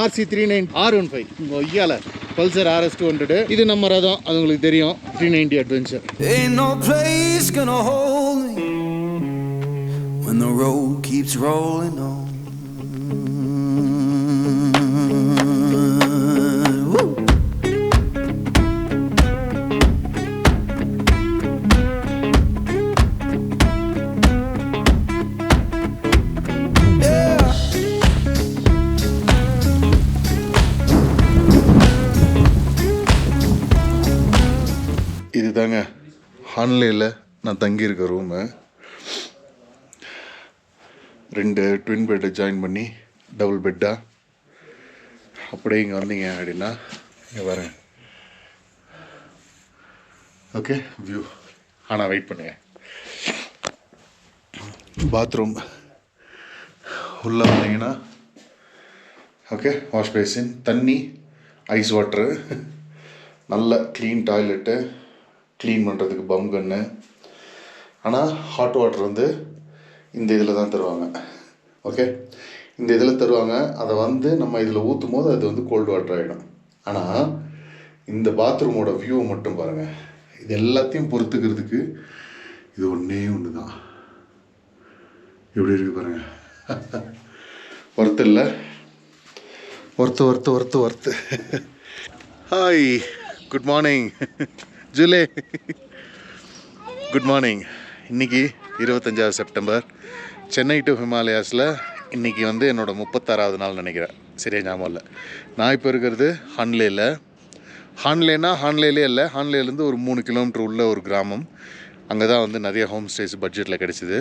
RC390 R15 ஒய்யால Pulsar RS 200. இது நம்ம ரதம், அது உங்களுக்கு தெரியும், 390 adventure. Ain't no place gonna hold me when the road keeps rolling on. இதுதாங்க ஹான்லேயில் நான் தங்கியிருக்க ரூமு. 2 ட்வின் பெட்டை ஜாயின் பண்ணி டபுள் பெட்டாக அப்படியே இங்கே வந்தீங்க அப்படின்னா இங்கே வரேன். Okay view. ஆனால் வெயிட் பண்ணுங்க. பாத்ரூம் உள்ளே வந்தீங்கன்னா ஓகே, வாஷ் பேசின், தண்ணி, ஐஸ் வாட்ரு, நல்ல க்ளீன் டாய்லெட்டு, க்ளீன் பண்ணுறதுக்கு பம் கன்னு. ஆனால் ஹாட் வாட்டர் வந்து இந்த இதில் தான் தருவாங்க. ஓகே, இந்த இதில் தருவாங்க. அதை வந்து நம்ம இதில் ஊற்றும் போது அது வந்து கோல்டு வாட்டர் ஆகிடும். ஆனால் இந்த பாத்ரூமோட வியூவை மட்டும் பாருங்கள். இது எல்லாத்தையும் பொறுத்துக்கிறதுக்கு இது ஒன்று தான். எப்படி இருக்குது பாருங்கள். ஒர்த்து இல்லை, worth. Hi, good morning ஜூலே. Good morning. இன்றைக்கி 25 செப்டம்பர். சென்னை டு ஹிமாலயாஸில் இன்றைக்கி வந்து என்னோடய 36வது நாள் நினைக்கிறேன், சரியா ஞாபகம் இல்லை. நான் இப்போ இருக்கிறது ஹான்லேயில். ஹான்லேலே இல்லை, ஹான்லேலேருந்து ஒரு 3 கிலோமீட்டர் உள்ள ஒரு கிராமம். அங்கே தான் வந்து நிறைய ஹோம் ஸ்டேஸ் பட்ஜெட்டில் கிடச்சிது.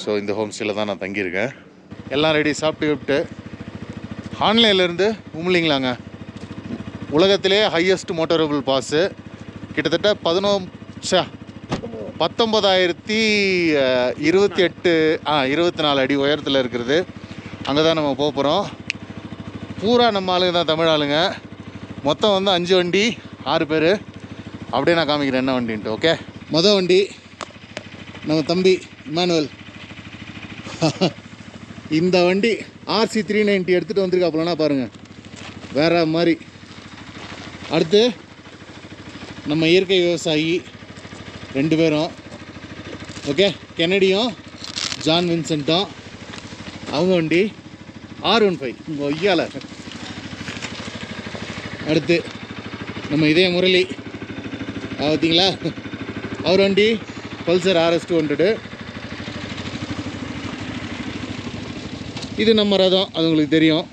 ஸோ இந்த ஹோம் ஸ்டேயில் தான் நான் தங்கியிருக்கேன். எல்லாம் ரெடி, சாப்பிட்டு ஹான்லேலேருந்து உம்லிங்களாங்க. உலகத்திலே ஹையஸ்ட் மோட்டரபிள் பாஸு. கிட்டத்தட்ட 19,024 அடி உயரத்தில் இருக்கிறது. அங்கே தான் நம்ம போக போகிறோம். பூரா நம்ம ஆளுங்க தான், தமிழ் ஆளுங்க. மொத்தம் வந்து 5 வண்டி, 6 பேர். அப்படியே நான் காமிக்கிறேன் என்ன வண்டின்ட்டு. ஓகே, மொதல் வண்டி நம்ம தம்பி இமானுவல். இந்த வண்டி RC390 எடுத்துகிட்டு வந்திருக்காப்புலனா பாருங்கள், வேறு மாதிரி. அடுத்து நம்ம இயற்கை விவசாயி 2 பேரும். ஓகே, கெனடியும் ஜான் வின்சென்ட்டும். அவங்க வண்டி R15 ஒய்யால. அடுத்து நம்ம இதே முரளி பார்த்தீங்களா, அவர் வண்டி பல்சர் RS 200. இது நம்ம ரதம், அது உங்களுக்கு தெரியும்.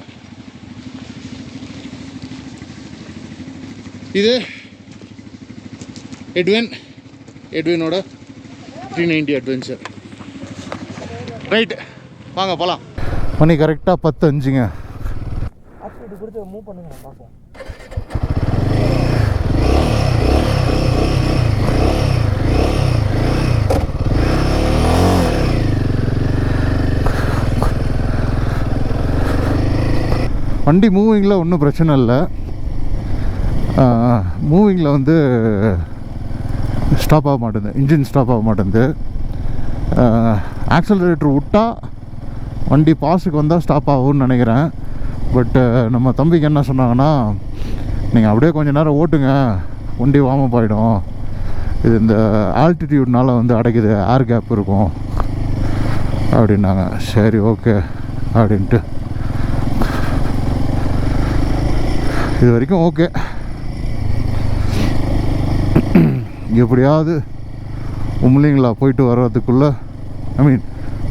இது எட்வினோட 390 அட்வென்ச்சர். ரைட், வாங்க போகலாம். மணி கரெக்டாக 10:05ங்க. மூவ் பண்ணுங்க பார்ப்போம். வண்டி மூவிங்கில் ஒன்றும் பிரச்சனை இல்லை. மூவிங்கில் வந்து ஸ்டாப் ஆக மாட்டேங்குது, இன்ஜின் ஸ்டாப் ஆக மாட்டேங்குது. ஆக்சலரேட்டர் விட்டால் வண்டி பாஸுக்கு வந்தால் ஸ்டாப் ஆகும்னு நினைக்கிறேன். பட்டு நம்ம தம்பிக்கு என்ன சொன்னாங்கன்னா, நீங்கள் அப்படியே கொஞ்சம் நேரம் ஓட்டுங்க, வண்டி வார்ம் அப் ஆகிடும், இது இந்த ஆல்டிடியூட்னால வந்து அடைக்குது, ஏர் கேப் இருக்கும் அப்படின்னாங்க. சரி ஓகே அப்படின்ட்டு இது வரைக்கும் ஓகே. எப்படியாவது உம்லிங்களா போயிட்டு வர்றதுக்குள்ளே,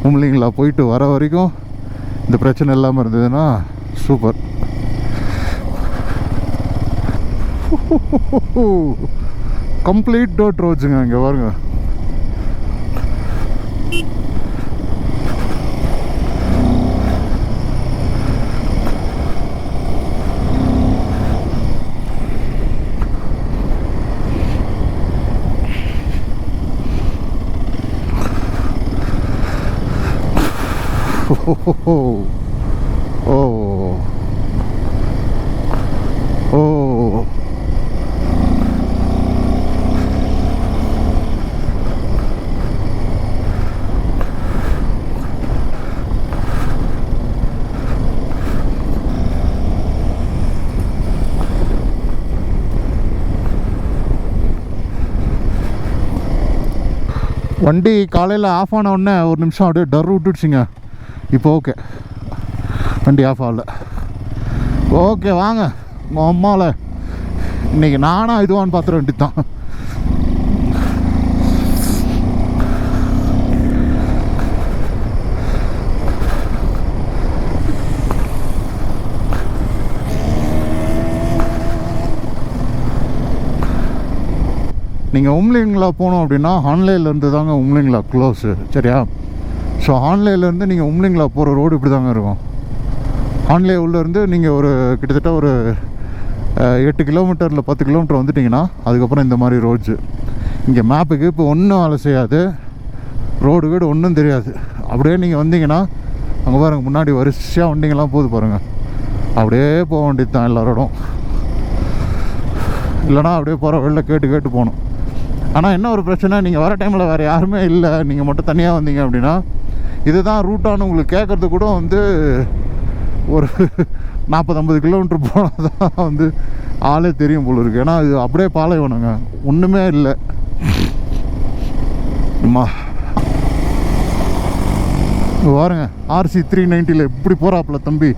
உம்லிங்களா போயிட்டு வர வரைக்கும் இந்த பிரச்சனை இல்லாமல் இருந்ததுன்னா சூப்பர். கம்ப்ளீட் டோட் ரோட்ஸுங்க இங்கே பாருங்க. வண்டி காலையில் ஆஃப் ஆன உடனே ஒரு நிமிஷம் அப்படியே டர் விட்டுடுச்சிங்க. இப்போ ஓகே, வண்டி ஆஃப் ஆகல. ஓகே வாங்க, உங்கள் அம்மாவில் இன்றைக்கி நானாக இதுவான்னு பார்த்துட வேண்டியது தான். நீங்கள் உம்லிங்களா போகணும் அப்படின்னா ஆன்லைன்லேருந்து தாங்க உம்லிங்களா க்ளோஸு, சரியா? ஸோ ஆன்லைன்லேருந்து நீங்கள் உம்லிங்களா போகிற ரோடு இப்படி தாங்க இருக்கும். ஆன்லைன் உள்ளேருந்து நீங்கள் ஒரு கிட்டத்தட்ட ஒரு 8 கிலோமீட்டர் இல்லை 10 கிலோமீட்டர் வந்துட்டிங்கன்னா அதுக்கப்புறம் இந்த மாதிரி ரோட்ஸு. இங்கே மேப்புக்கு இப்போ ஒன்றும் வேலை செய்யாது, ரோடு வீடு ஒன்றும் தெரியாது. அப்படியே நீங்கள் வந்தீங்கன்னா அங்கே பாருங்கள், முன்னாடி வரிசையாக வண்டிங்கெல்லாம் போகுது பாருங்கள். அப்படியே போக வேண்டியது தான் எல்லாரோடும். இல்லைனா அப்படியே போகிற வெளில கேட்டு போகணும். ஆனால் என்ன ஒரு பிரச்சனை, நீங்கள் வர டைமில் வேறு யாருமே இல்லை, நீங்கள் மட்டும் தனியாக வந்தீங்க அப்படின்னா இதுதான் ரூட்டானு உங்களுக்கு கேட்குறது கூட வந்து ஒரு 40-50 கிலோமீட்டர் போனால் தான் வந்து ஆளே தெரியும் போல இருக்குது. ஏன்னா இது அப்படியே பாலைவனங்க, ஒன்றுமே இல்லை. அம்மா பாருங்க, RC 390 எப்படி போகிறாப்புல தம்பி.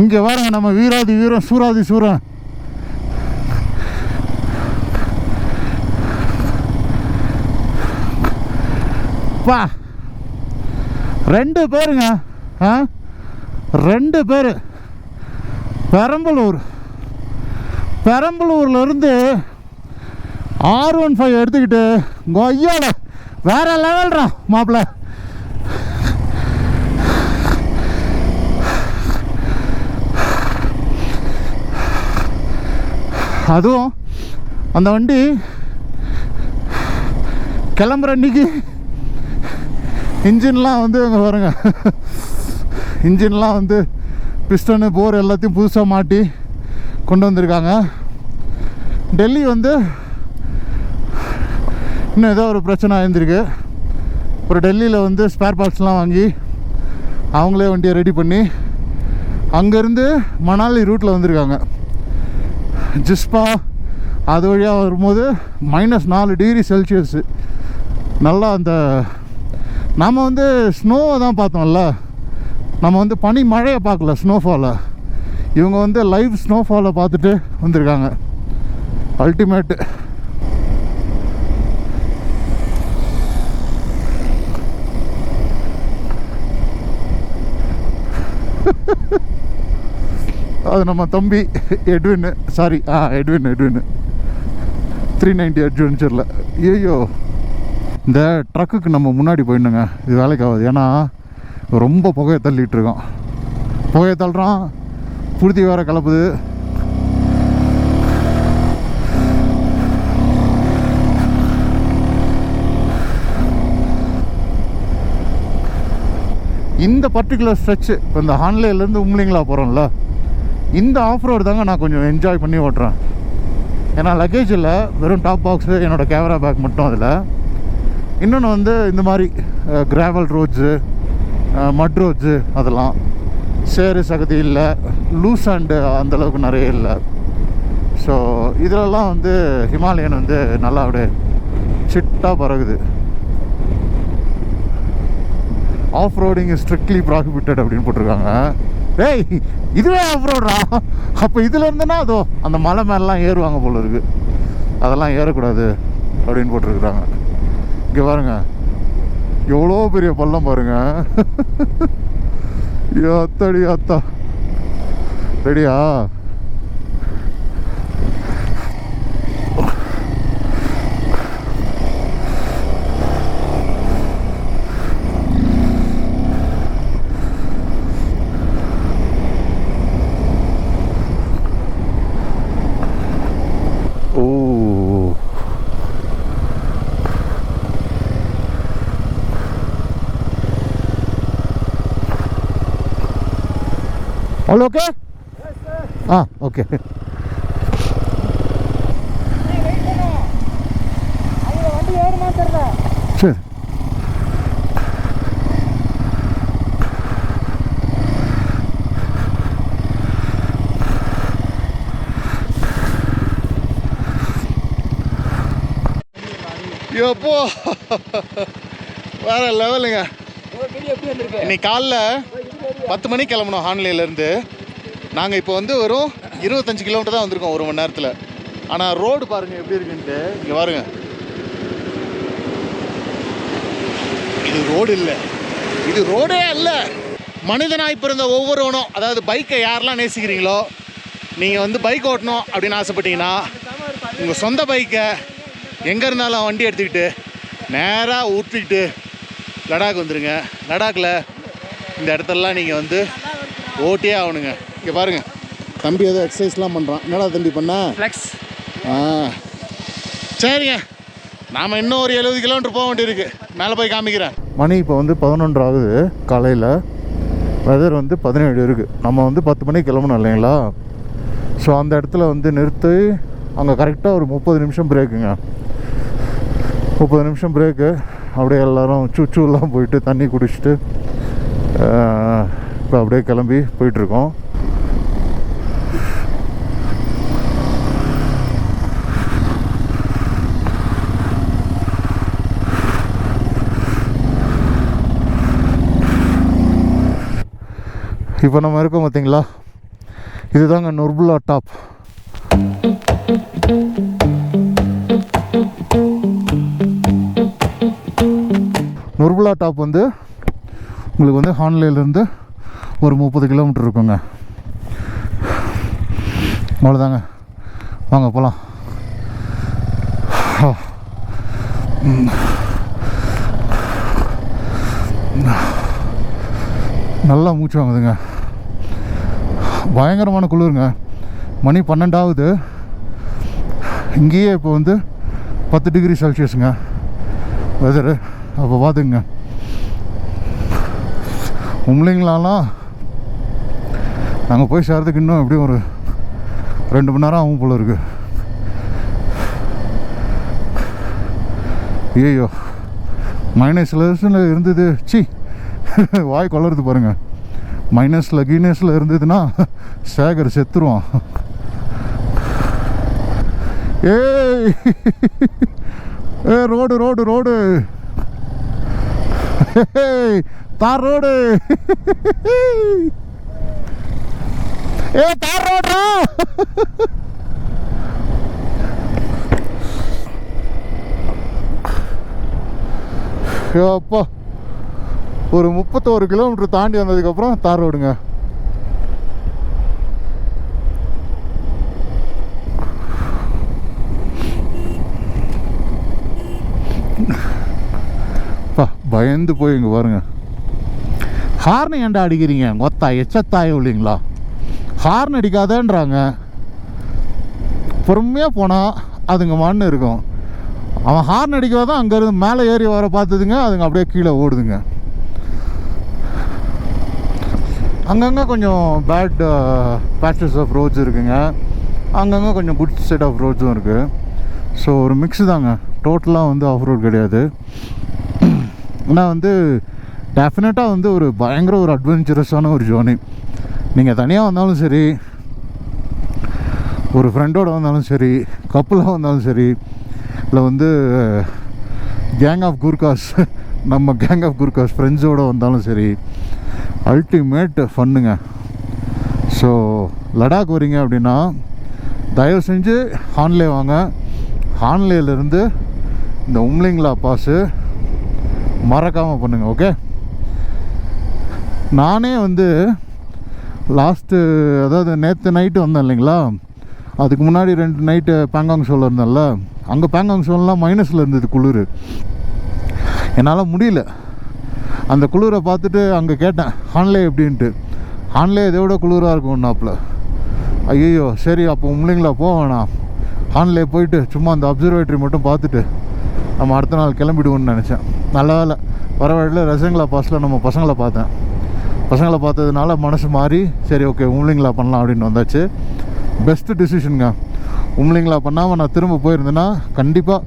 இங்கே பாருங்க, நம்ம வீராதி வீரம் சூராதி சூரன். பா 2 பேருங்க, 2 பேர் பெரம்பலூர்லேருந்து R15 எடுத்துக்கிட்டு கொய்யால வேற லெவல்ரா மாப்பிள்ள. அதுவும் அந்த வண்டி கிளம்புற அன்னைக்கு இன்ஜின்லாம் வந்து அங்கே பாருங்க, இன்ஜின்லாம் வந்து பிஸ்டனு போர் எல்லாத்தையும் புதுசாக மாட்டி கொண்டு வந்திருக்காங்க. டெல்லி வந்து இன்னும் ஏதோ ஒரு பிரச்சனை ஆயிருந்திருக்கு. ஒரு டெல்லியில் வந்து ஸ்பேர் பார்ட்ஸ்லாம் வாங்கி அவங்களே வண்டியை ரெடி பண்ணி அங்கேருந்து மணாலி ரூட்டில் வந்திருக்காங்க. ஜிஸ்பா அது வழியாக வரும்போது -4 டிகிரி செல்சியஸு. நல்லா அந்த நம்ம வந்து ஸ்னோவை தான் பார்த்தோம்ல, நம்ம வந்து பனி மழையை பார்க்கல, ஸ்னோஃபாலை. இவங்க வந்து லைவ் ஸ்னோஃபாலை பார்த்துட்டு வந்திருக்காங்க. அல்டிமேட்டு. அது நம்ம தம்பி எட்வின் 390 அட்வென்ச்சரில். ஐயோ, இந்த ட்ரக்குக்கு நம்ம முன்னாடி போயிடணுங்க, இது வேலைக்கு ஆகாது. ஏன்னா ரொம்ப புகையை தள்ளிகிட்ருக்கோம், புகையை தள்ளுறான், புழுதி வேறு கலப்புது. இந்த பர்டிகுலர் ஸ்ட்ரெச்சு இப்போ இந்த ஹான்லேலேருந்து உம்லிங்களா போகிறோம்ல, இந்த ஆஃப் ரோடு தாங்க நான் கொஞ்சம் என்ஜாய் பண்ணி ஓட்டுறேன். ஏன்னா லக்கேஜ் இல்லை, வெறும் டாப் பாக்ஸு, என்னோடய கேமரா பேக் மட்டும் அதில். இன்னொன்று வந்து இந்த மாதிரி கிராவல் ரோட்ஸு, மட் ரோட்ஸு, அதெல்லாம் சேரு சகதி இல்லை, லூஸ் அண்டு அந்தளவுக்கு நிறைய இல்லை. ஸோ இதிலெல்லாம் வந்து ஹிமாலயன் வந்து நல்லா அப்படியே சிட்டாக பறகுது. ஆஃப் ரோடிங் ஸ்ட்ரிக்ட்லி ப்ராஹிபிட்டட் அப்படின்னு போட்டிருக்காங்க. டேய், இதுவே ஆஃப் ரோடா? அப்போ இதில் இருந்துன்னா அதோ அந்த மலை மேலாம் ஏறுவாங்க போல இருக்குது, அதெல்லாம் ஏறக்கூடாது அப்படின்னு போட்டிருக்குறாங்க. இங்கே பாருங்க, எவ்வளோ பெரிய பள்ளம் பாருங்க. அத்தாடி அத்தா, ரெடியா? All okay? Yes, sir. Okay. சரி. எப்போ வேற லெவலுங்க. இன்னைக்கு காலைல 10 மணிக்கு கிளம்பணும் ஹான்லேலேருந்து. நாங்கள் இப்போ வந்து வெறும் 25 கிலோமீட்டர் தான் வந்திருக்கோம் 1 மணி நேரத்தில். ஆனால் ரோடு பாருங்கள் எப்படி இருக்குன்ட்டு. இங்கே பாருங்க, இது ரோடு இல்லை, இது ரோடே அல்ல. மனிதனாய் பிறந்த ஒவ்வொருவனும், அதாவது பைக்கை யாரெல்லாம் நேசிக்கிறீங்களோ, நீங்கள் வந்து பைக் ஓட்டணும் அப்படின்னு ஆசைப்பட்டீங்கன்னா உங்கள் சொந்த பைக்கை எங்கே இருந்தாலும் வண்டி எடுத்துக்கிட்டு நேராக ஊற்றிக்கிட்டு லடாக் வந்துடுங்க. லடாக்கில் இந்த இடத்துலலாம் நீங்கள் வந்து ஓட்டியே ஆகணுங்க. இங்கே பாருங்கள், தம்பி ஏதோ எக்ஸசைஸ்லாம் பண்ணுறான். என்னடா தம்பி பண்ண? ஃப்ளெக்ஸ். சரிங்க, நாம் இன்னும் ஒரு 70 கிலோமீட்டர் போக வேண்டியிருக்கு. மேலே போய் காமிக்கிறேன். மணி இப்போ வந்து 11 ஆகுது காலையில். வெதர் வந்து 17 இருக்குது. நம்ம வந்து 10 மணிக்கு கிளம்பணும் இல்லைங்களா? ஸோ அந்த இடத்துல வந்து நிறுத்தி அங்கே கரெக்டாக ஒரு 30 நிமிஷம் பிரேக்குங்க. 30 நிமிஷம் பிரேக்கு. அப்படியே எல்லோரும் சுச்சூலாம் போயிட்டு தண்ணி குடிச்சிட்டு இப்போ அப்படியே கிளம்பி போயிட்டுருக்கோம். இப்போ நம்ம இருக்கோம் பார்த்தீங்களா, இதுதாங்க நுர்புலா டாப். நுர்புலா டாப் வந்து உங்களுக்கு வந்து ஹான்லேலேருந்து ஒரு 30 கிலோமீட்டர் இருக்குங்க. அவ்வளோதாங்க, வாங்க போகலாம். நல்லா மூச்சு வாங்குதுங்க. பயங்கரமான குளிருங்க. மணி 12 ஆகுது. இங்கேயே இப்போ வந்து 10 டிகிரி செல்சியஸுங்க வெதரு. அப்போ பார்த்துக்குங்க, உம்லிங்களாலாம் நாங்கள் போய் சேர்றதுக்கு இன்னும் எப்படியும் ஒரு 2 மணி நேரம் ஆகும் போல இருக்கு. ஐயோ, -10 இருந்தது. வாய் கொளருது பாருங்கள். -கீனஸில் இருந்ததுன்னா சேகர் செத்துருவான். ஏய் ஏ ரோடு ரோடு ரோடு, தார் ரோடு, ஏ தார் ரோடு. அப்பா, ஒரு 31 கிலோமீட்டர் தாண்டி வந்ததுக்கப்புறம் தார் ரோடுங்க. பயந்து போய் இங்கே பாருங்க. ஹார்ன் ஏன்டா அடிக்கிறீங்க? கொத்தா எச்சத்தாயம் இல்லைங்களா? ஹார்ன் அடிக்காதேன்றாங்க. பொறுமையாக போனால் அதுங்க மண் இருக்கும். அவன் ஹார்ன் அடிக்காதான் அங்கேருந்து மேலே ஏறி வர பார்த்துதுங்க, அதுங்க அப்படியே கீழே ஓடுதுங்க. அங்கங்கே கொஞ்சம் பேட் பேச்சஸ் ஆஃப் ரோட்ஸ் இருக்குங்க, அங்கங்கே கொஞ்சம் குட் செட் ஆஃப் ரோட்ஸும் இருக்குது. ஸோ ஒரு மிக்ஸு தாங்க, டோட்டலாக வந்து ஆஃப் ரோட் கிடையாது. ஆனால் வந்து டெஃபினட்டாக வந்து ஒரு பயங்கர ஒரு அட்வென்ச்சரஸான ஒரு ஜேர்னி. நீங்கள் தனியாக வந்தாலும் சரி, ஒரு ஃப்ரெண்டோடு வந்தாலும் சரி, கப்புளாக வந்தாலும் சரி, இல்லை வந்து கேங் ஆஃப் குர்காஸ், நம்ம கேங் ஆஃப் குர்காஸ் ஃப்ரெண்ட்ஸோடு வந்தாலும் சரி, அல்டிமேட் ஃபன்னுங்க. ஸோ லடாக் வரீங்க அப்படின்னா தயவு செஞ்சு ஹான்லே வாங்க. ஹான்லேலேருந்து இந்த உம்லிங்லா பாஸு மறக்காமல் பண்ணுங்கள். ஓகே, நானே வந்து லாஸ்ட்டு, அதாவது நேற்று நைட்டு வந்தேன் இல்லைங்களா, அதுக்கு முன்னாடி 2 நைட்டு பேங்காங் ஷோவில் இருந்தேன்ல, அங்கே பேங்காங் ஷோலாம் -ல் இருந்தது குளிர். என்னால் முடியல. அந்த குளிரை பார்த்துட்டு அங்கே கேட்டேன் ஹான்லே எப்படின்ட்டு. ஹான்லே இதை விட குளிராக இருக்கும் நாப்பில். ஐயோ சரி, அப்போ உம்லிங்களா போக வேணாம், ஹான்லே போயிட்டு சும்மா அந்த அப்சர்வேட்டரி மட்டும் பார்த்துட்டு நம்ம அடுத்த நாள் கிளம்பிடுவோன்னு நினச்சேன். நல்ல வேலை, வர வழியில் ரெசங்களா பாஸில் நம்ம பசங்களை பார்த்தேன். பசங்களை பார்த்ததுனால மனசு மாறி சரி ஓகே உம்லிங்களா பண்ணலாம் அப்படின்னு வந்தாச்சு. பெஸ்ட்டு டிசிஷனுங்க. உம்லிங்களா பண்ணாமல் நான் திரும்ப போயிருந்தேன்னா கண்டிப்பாக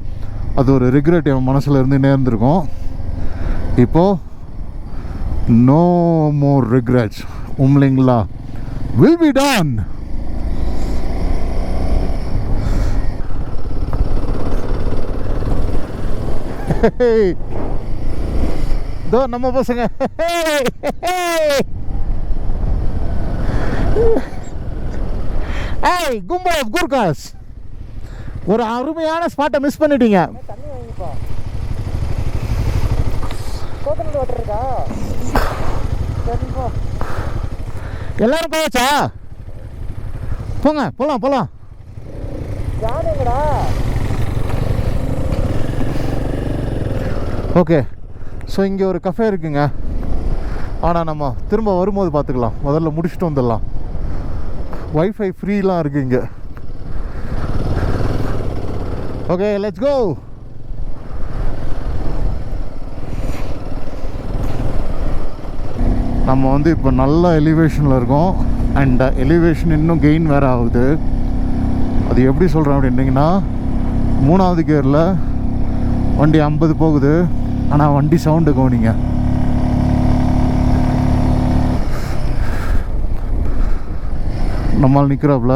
அது ஒரு ரிக்ரெட் என் மனசில் இருந்துகிட்டே இருந்திருக்கும். இப்போது no more regrets. Umling La will be done. இதோ நம்ம பசங்க ஏய் கும்பல் ஆஃப் குர்காஸ், ஒரு அருமையான ஸ்பாட்டை மிஸ் பண்ணிட்டீங்க. தண்ணி வாங்கிப்பா. கோகனட் வாட்டர் இருக்கா? சரிப்பா. எல்லாரும் போயாச்சா? போங்க, போகலாம் போகலாம். ஜான் எங்கடா? ஓகே, ஸோ இங்கே ஒரு கஃபே இருக்குங்க. ஆனால் நம்ம திரும்ப வரும்போது பார்த்துக்கலாம். முதல்ல முடிச்சுட்டு வந்துடலாம். வைஃபை ஃப்ரீலாம் இருக்குது இங்கே. Okay, let's go. நம்ம வந்து இப்போ நல்ல எலிவேஷனில் இருக்கோம். அண்ட் எலிவேஷன் இன்னும் கெயின் வேறு ஆகுது. அது எப்படி சொல்கிறேன் அப்படின்ட்டிங்கன்னா, 3வது கியரில் வண்டி 50 போகுது. ஆனால் வண்டி சவுண்டு கவனிங்க. நம்மால் நிற்கிறாப்புல.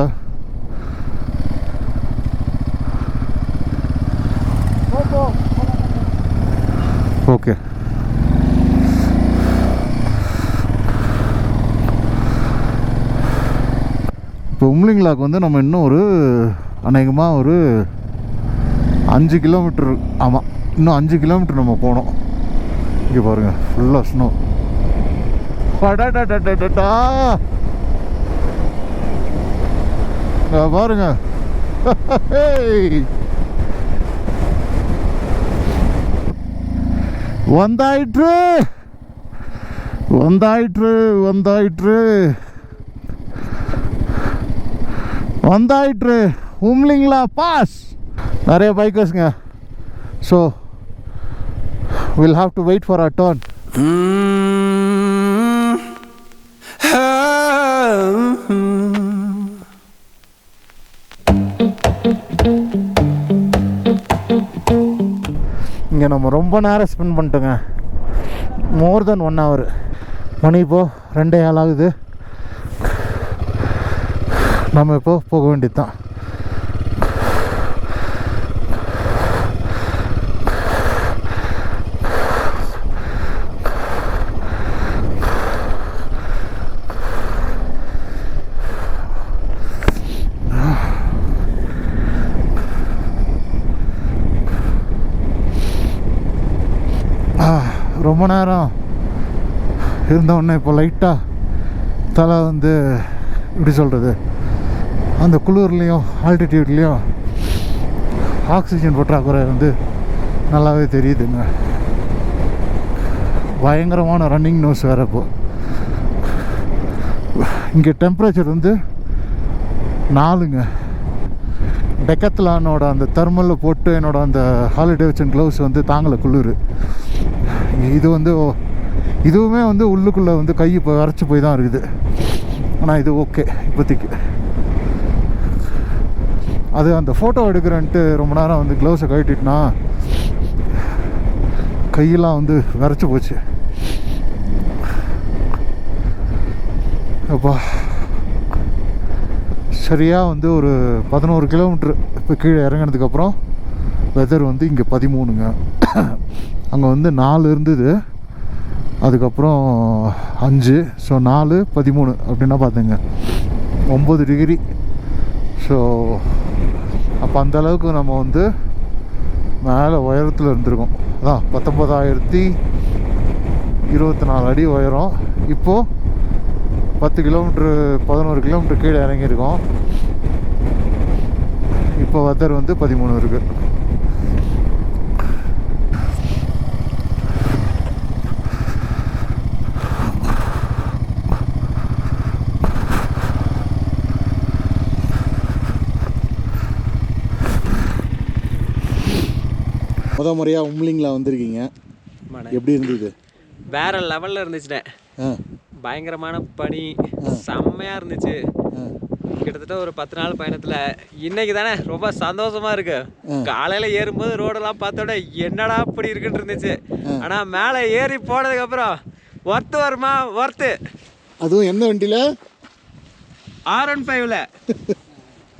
ஓகே, இப்போ உம்லிங்லாக்கு வந்து நம்ம இன்னும் ஒரு அநேகமாக ஒரு 5 கிலோமீட்டர், ஆமாம் இன்னும் 5 கிலோமீட்டர் நம்ம போனோம். இங்கே பாருங்கள், ஃபுல்லாக ஸ்னோ. பாருங்க, வந்தாயிற்று வந்தாயிற்று வந்தாயிற்று வந்தாயிற்று உம்லிங்லா பாஸ். நிறைய பைக்கர்ஸுங்க. So we'll have to wait for our turn. இங்கே நம்ம ரொம்ப நேரம் ஸ்பெண்ட் பண்ணிட்டோங்க. மோர் தென் 1 hour. மணி இப்போது 2:15 ஆகுது. நம்ம இப்போது போக வேண்டியது தான். ரொம்ப நேரம் இருந்தோடனே இப்போ லைட்டாக தலை வந்து எப்படி சொல்கிறது, அந்த குளிர்லேயும் ஆல்டிடியூட்லேயும் ஆக்சிஜன் பற்றாக்குறை வந்து நல்லாவே தெரியுதுங்க. பயங்கரமான ரன்னிங் நோஸ் வேறு. இப்போ இங்கே டெம்பரேச்சர் வந்து 4ங்க. டெக்கத்லானோட அந்த தெர்மலில் போட்டு என்னோட அந்த ஹாலிடேவிட்சன் க்ளவுஸ் வந்து தாங்கலை குளிர். இது வந்து இதுவுமே வந்து உள்ளுக்குள்ளே வந்து கை இப்போ வரைச்சி போய் தான் இருக்குது. ஆனால் இது ஓகே இப்போதைக்கு. அது அந்த ஃபோட்டோ எடுக்கிறேன்ட்டு ரொம்ப நேரம் வந்து க்ளவுஸை கழட்டிட்டுனா கையெல்லாம் வந்து வரைச்சி போச்சு. அப்பா சரியாக வந்து ஒரு 11 கிலோமீட்ரு இப்போ கீழே இறங்கினதுக்கப்புறம் வெதர் வந்து இங்கே 13ங்க. அங்கே வந்து 4 இருந்தது, அதுக்கப்புறம் 5. ஸோ 4 13 அப்படின்னா பார்த்துங்க 9 டிகிரி. ஸோ அப்போ அந்தளவுக்கு நம்ம வந்து மேலே உயரத்தில் இருந்திருக்கோம். அதான் 19,024 அடி உயரம். இப்போது 10 கிலோமீட்ரு 11 கிலோமீட்டர் கீழே இறங்கியிருக்கோம். இப்போ வெதர் வந்து 13 இருக்குது. முத முறையாக உம்லிங்கில் வந்திருக்கீங்க, எப்படி இருந்தது? வேற லெவலில் இருந்துச்சுண்ணே. பயங்கரமான பனி, செம்மையாக இருந்துச்சு. கிட்டத்தட்ட கிட்டத்தட்ட ஒரு 10 நாள் பயணத்தில் இன்னைக்கு தானே ரொம்ப சந்தோஷமா இருக்கு. காலையில் ஏறும்போது ரோடெல்லாம் பார்த்தோட என்னடா அப்படி இருக்குன்னு இருந்துச்சு. ஆனால் மேலே ஏறி போனதுக்கப்புறம் ஒர்த்து வருமா ஒர்த்து. அதுவும் எந்த வண்டியில்? R15ல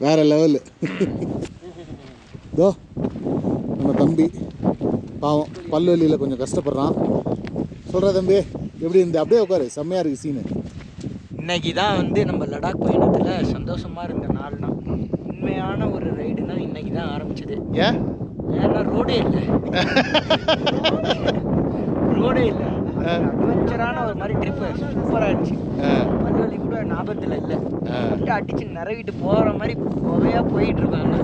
வேற லெவலு. இதோ நம்ம தம்பி பாவம் பல்வெளியில் கொஞ்சம் கஷ்டப்படுறான். சொல்கிற தம்பி எப்படி இருந்து? அப்படியே உட்காரு, செம்மையாக இருக்குது சீனு. இன்னைக்கு தான் வந்து நம்ம லடாக் பயணத்தில் சந்தோஷமாக இருந்த நாள் தான். உண்மையான ஒரு ரைடுனா இன்னைக்கு தான் ஆரம்பிச்சது. ஏன்னா ரோடே இல்லை அட்வென்ச்சரான ஒரு மாதிரி ட்ரிப்பு சூப்பராக இருந்துச்சு. பல்வலி கூட ஞாபகத்தில் இல்லை. விட்டு அடிச்சு நிறவிட்டு போகிற மாதிரி புகையாக போயிட்டு இருக்காங்க.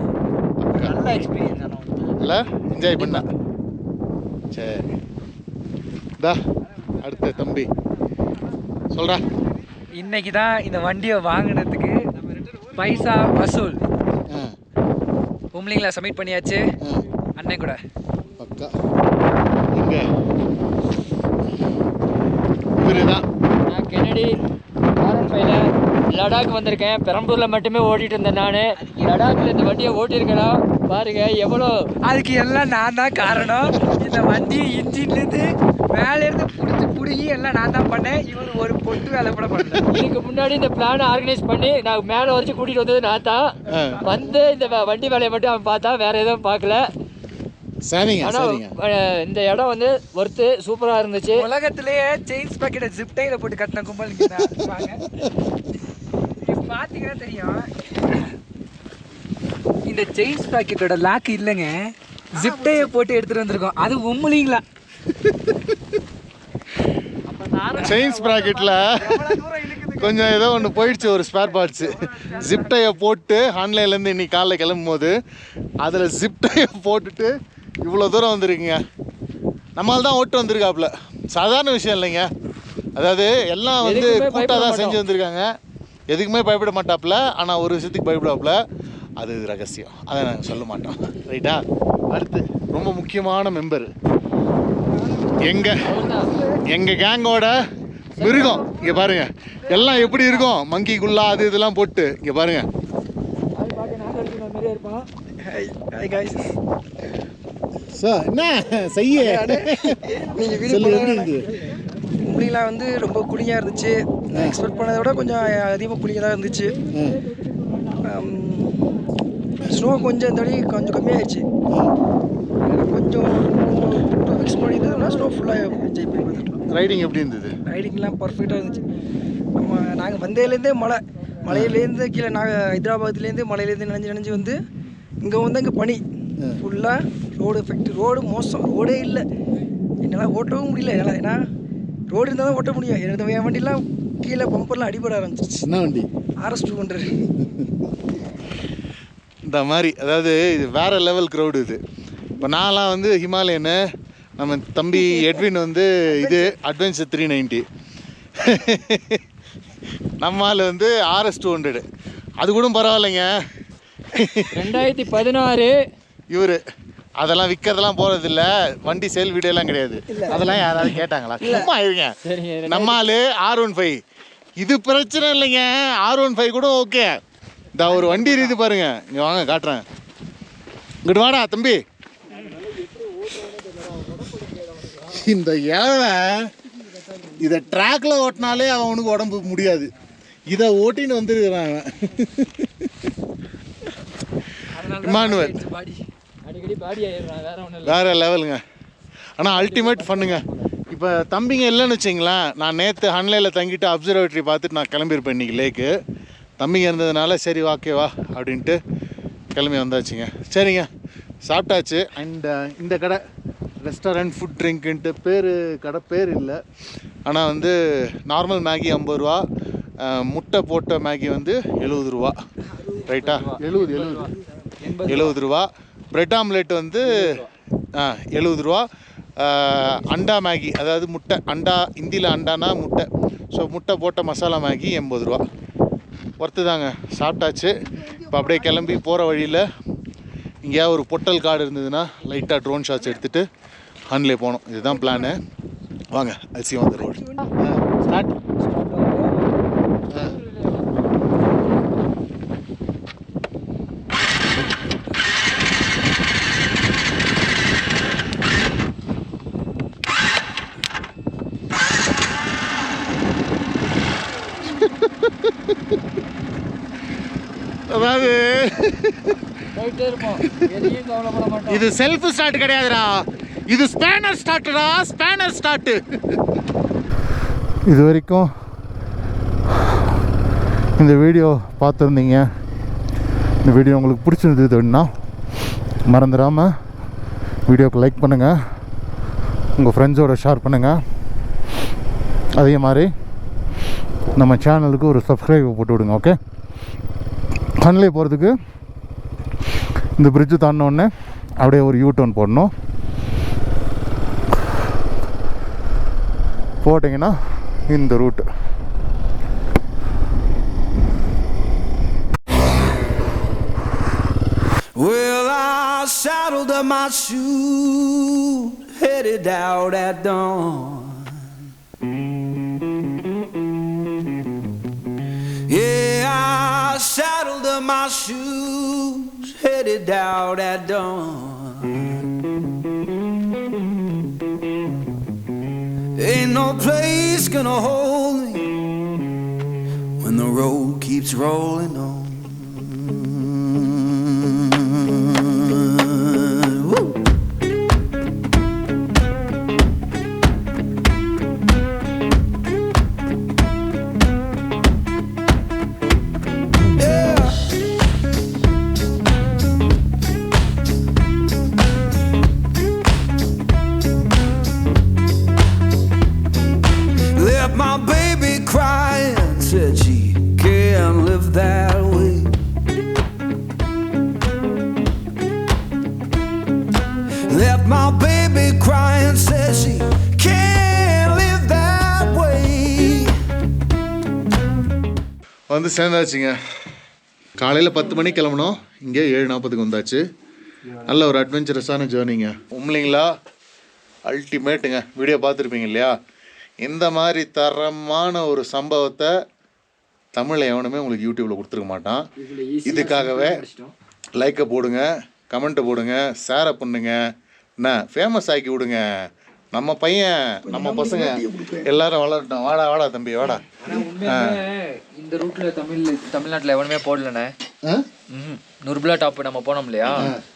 நல்ல எக்ஸ்பீரியன்ஸ் ஆனால் இல்லை என்ஜாய் பண்ண. சரி தா அடுத்த தம்பி சொல்கிறா. இன்னைக்கு தான் இந்த வண்டியை வாங்கினதுக்கு பைசா வசூல். பொம்பளைங்களா சப்மிட் பண்ணியாச்சு அண்ணன் கூட. பக்கா எங்க இவரு தான். நான் கெனடி R15ல லடாக் வந்திருக்கேன். பெரம்பூரில் மட்டுமே ஓட்டிகிட்டு இருந்தேன் நான். லடாக்கில் இந்த வண்டியை ஓட்டியிருக்கேனா பாருங்க எவ்வளோ. அதுக்கு எல்லாம் நான் தான் காரணம். இந்த வண்டி இன்ஜின்லேருந்து மேலேருந்து பிடுங்கி எல்லாம் நான் தான் பண்ணேன். இவர் ஒரு பொட்டு வேலை கூட பண்ணல. இதுக்கு முன்னாடி இந்த பிளானை ஆர்கனைஸ் பண்ணி நான் மேலே வரைக்கும் கூட்டிகிட்டு வந்தது நான் தான். வந்து இந்த வண்டி வேலையை மட்டும் அவன் பார்த்தா, வேறு எதுவும் பார்க்கல. இந்த இடம் வந்து ஒர்த்து சூப்பராக இருந்துச்சு. உலகத்திலேயே செயின்ஸ் பாக்கெட்டை ஜிப்டையில் போட்டு கட்டின கும்பல் பார்த்தீங்கன்னா தெரியும். இந்த செயின்ஸ் பாக்கெட்டோட லாக் இல்லைங்க, ஜிப்டையை போட்டு எடுத்துகிட்டு வந்திருக்கோம். அது உம்முலிங்களா செயின்ஸ் ப்ராக்கெட்டில் கொஞ்சம் ஏதோ ஒன்று போயிடுச்சு, ஒரு ஸ்பேர் பார்ட்ஸு. ஜிப்டையை போட்டு ஆன்லைன்லேருந்து இன்னைக்கு காலைல கிளம்பும் போது அதில் ஜிப்டையை போட்டுட்டு இவ்வளோ தூரம் வந்துருக்குங்க. நம்மளால் தான் ஓட்டு வந்திருக்காப்புல, சாதாரண விஷயம் இல்லைங்க. அதாவது எல்லாம் வந்து கூட்டாக தான் செஞ்சு வந்திருக்காங்க. எதுக்குமே பயப்பட மாட்டாப்புல, ஆனால் ஒரு விஷயத்துக்கு பயப்படாப்புல. அது ரகசியம், அதை நாங்கள் சொல்ல மாட்டோம். ரைட்டா? அடுத்து ரொம்ப முக்கியமான மெம்பர் எங்கள் கேங்கோட மிருகம். இங்கே பாருங்கள் எல்லாம் எப்படி இருக்கும், மங்கிக்குள்ளா அது இதெல்லாம் போட்டு. இங்கே பாருங்கள் சார் என்ன செய்ய நீங்கள் வீடு புளிலாம் வந்து ரொம்ப குளியாக இருந்துச்சு. எக்ஸ்பெக்ட் பண்ணதை விட கொஞ்சம் அதிகமாக குளியாக தான் இருந்துச்சு. ஸ்னோ கொஞ்சம் இந்த வழி கொஞ்சம் கம்மியாகிடுச்சு. கொஞ்சம் 2 வீக்ஸ் முன்னாடி இருந்ததுன்னா ஸ்னோ ஃபுல்லாக என்ஜாய் பண்ணி பார்த்துருக்கலாம். ரைடிங் எப்படி இருந்தது? ரைடிங்லாம் பர்ஃபெக்டாக இருந்துச்சு. நாங்கள் வந்ததுலேருந்தே மலையிலேருந்து கீழே ஹைதராபாத்லேருந்து மலையிலேருந்து நினைஞ்சு வந்து இங்கே வந்து அங்கே பனி ஃபுல்லாக. ரோடு எஃபெக்ட், ரோடு மோசம், ரோடே இல்லை. என்னால் ஓட்டவும் முடியல. ஏன்னா ரோடு இருந்தால் தான் ஓட்ட முடியும். என் வண்டிலாம் கீழே பம்பர்லாம் அடிபட ஆரம்பிச்சிச்சு. என்ன வண்டி? RS 200 இந்த மாதிரி. அதாவது இது வேறு லெவல் க்ரௌடு இது. இப்போ நான்லாம் வந்து ஹிமாலயனு, நம்ம தம்பி எட்வின் வந்து இது அட்வென்ச்சர் 390, நம்மால் வந்து RS 200. அது கூட பரவாயில்லைங்க. 2016 இவர் அதெல்லாம் விற்கிறதெல்லாம் போகிறதில்ல, வண்டி சேல் வீடியோலாம் கிடையாது. அதெல்லாம் யாராவது கேட்டாங்களா? சும்மா இருங்க. நம்மால் R15 இது பிரச்சனை இல்லைங்க. R15 கூட ஓகே. இந்த ஒரு வண்டி இருக்குது பாருங்க, இங்கே வாங்க காட்டுறேன். இங்கிட்டு வாடா தம்பி. இந்த ஏழை இதை ட்ராக்ல ஓட்டினாலே அவனுக்கு உடம்பு முடியாது. இதை ஓட்டின்னு வந்துருக்கிறான் அவன். இமானுவல் வேற லெவலுங்க. ஆனால் அல்டிமேட் பண்ணுங்க. இப்போ தம்பிங்க இல்லைன்னு வச்சிங்களேன், நான் நேற்று ஹன்லையில் தங்கிட்டு அப்சர்வேட்டரி பார்த்துட்டு நான் கிளம்பியிருப்பேன் இன்றைக்கி லேக்கு. தம்பிங்க இருந்ததுனால சரி ஓகேவா அப்படின்ட்டு கிளம்பி வந்தாச்சுங்க. சரிங்க, சாப்பிட்டாச்சு. அண்ட் இந்த கடை ரெஸ்டாரண்ட் ஃபுட் ட்ரிங்க்குன்ட்டு கடை பேர் இல்லை, ஆனால் வந்து நார்மல் மேகி 50 ரூபா, முட்டை போட்ட மேகி வந்து 70 ரூபா. ரைட்டா? 70 ரூபா. பிரெட் ஆம்லேட் வந்து 70 ரூபா. அண்டா மேகி, அதாவது முட்டை அண்டா, இந்தியில் அண்டானா முட்டை, ஸோ முட்டை போட்ட மசாலா மேகி 80 ரூபா. ஒர்த்து தாங்க. சாப்பிட்டாச்சு. இப்போ அப்படியே கிளம்பி போகிற வழியில் இங்கேயா ஒரு பொட்டல் காடு இருந்ததுன்னா லைட்டாக ட்ரோன் ஷாட்ஸ் எடுத்துகிட்டு ஹன்லே போகணும். இதுதான் பிளானு. வாங்க, அல்சி வந்த ரோடு ஸ்டார்ட். அதாவது போயிட்டே இருப்போம், எதையும் கவலைப்பட மாட்டோம். இது செல்ஃப் ஸ்டார்ட் கிடையாதுடா, இது ஸ்பேனர் ஸ்டார்ட்டுடா, ஸ்பேனர் ஸ்டார்ட்டு. இது வரைக்கும் இந்த வீடியோ பார்த்துருந்தீங்க, இந்த வீடியோ உங்களுக்கு பிடிச்சிருந்ததுன்னா மறந்துடாமல் வீடியோக்கு லைக் பண்ணுங்கள், உங்கள் ஃப்ரெண்ட்ஸோட ஷேர் பண்ணுங்கள். அதே மாதிரி நம்ம சேனலுக்கு ஒரு சப்ஸ்கிரைப் போட்டு விடுங்க. ஓகே, கண்ணிலே போகிறதுக்கு இந்த பிரிட்ஜு தாண்டினோடனே அப்படியே ஒரு யூ-டர்ன் போடணும். போட்டிங்கன்னா இந்த route. Well, I saddled up my shoes, headed out at dawn. Yeah, I saddled up my shoes, headed out at dawn. Ain't no place gonna hold me when the road keeps rolling on. Woo! Left my baby crying, said she can't live that way. Left my baby crying, said she can't live that way. வந்து சேர்ந்தாச்சுங்க. காலையில் 10 மணிக்கு கிளம்பணும், இங்கே 7:40 வந்தாச்சு. நல்ல ஒரு அட்வென்ச்சரஸான ஜேர்னிங்க. உண்மைங்களா அல்டிமேட்டுங்க. Video பார்த்துருப்பீங்க இல்லையா? இந்த மாதிரி தரமான ஒரு சம்பவத்தை தமிழில் எவனுமே உங்களுக்கு யூடியூப்பில் கொடுத்துருக்க மாட்டான். இதுக்காகவே லைக்கை போடுங்க, கமெண்ட்டை போடுங்க, ஷேரை பண்ணுங்க, என்ன ஃபேமஸ் ஆக்கி விடுங்க. நம்ம பையன் நம்ம பசங்க எல்லாரும் வளரட்டும். வாடா வாடா தம்பி வாடா. இந்த ரூட்ல தமிழ்நாட்டில் எவனுமே போடலண்ணே. நுர்புலா டாப் நம்ம போனோம் இல்லையா,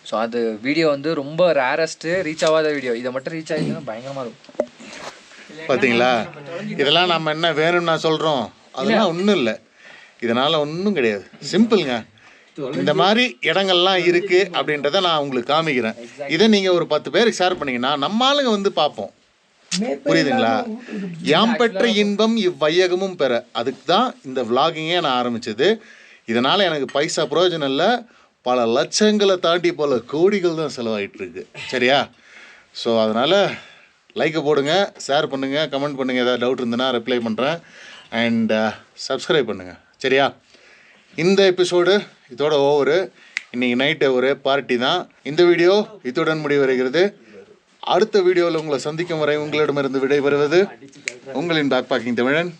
ஸோ அது வீடியோ வந்து ரொம்ப ரேரஸ்ட்டு, ரீச் ஆகாத வீடியோ. இதை மட்டும் ரீச் ஆகிடுச்சுன்னா பயங்கரமாக இருக்கும். பார்த்தீங்களா, இதெல்லாம் நம்ம என்ன வேணும்னு நான் சொல்கிறோம், அதெல்லாம் ஒன்றும் இல்லை, இதனால் ஒன்றும் கிடையாது. சிம்பிளுங்க. இந்த மாதிரி இடங்கள்லாம் இருக்குது அப்படின்றத நான் உங்களுக்கு காமிக்கிறேன். இதை நீங்கள் ஒரு 10 பேருக்கு ஷேர் பண்ணிங்கன்னா நம்ம ஆளுங்க வந்து பார்ப்போம். புரியுதுங்களா? யாம் பெற்ற இன்பம் இவ்வையகமும் பெற, அதுக்கு தான் இந்த விளாகிங்கே நான் ஆரம்பித்தது. இதனால் எனக்கு பைசா பிரயோஜனம் இல்லை, பல லட்சங்களை தாண்டி பல கோடிகள் தான் செலவாயிட்டுருக்கு. சரியா? ஸோ அதனால் லைக்கை போடுங்க, ஷேர் பண்ணுங்கள், கமெண்ட் பண்ணுங்கள். ஏதாவது டவுட் இருந்ததுன்னா ரிப்ளை பண்ணுறேன். அண்ட் சப்ஸ்கிரைப் பண்ணுங்கள். சரியா? இந்த எபிசோடு இதோட ஓவரு. இன்றைக்கி நைட்டு ஒரு பார்ட்டி தான். இந்த வீடியோ இத்துடன் முடிவடைகிறது. அடுத்த வீடியோவில் உங்களை சந்திக்கும் வரை உங்களிடமிருந்து விடைபெறுவது உங்களின் பேக் பேக்கிங் தமிழன்.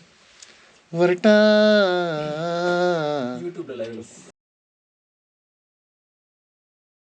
வரட்டா.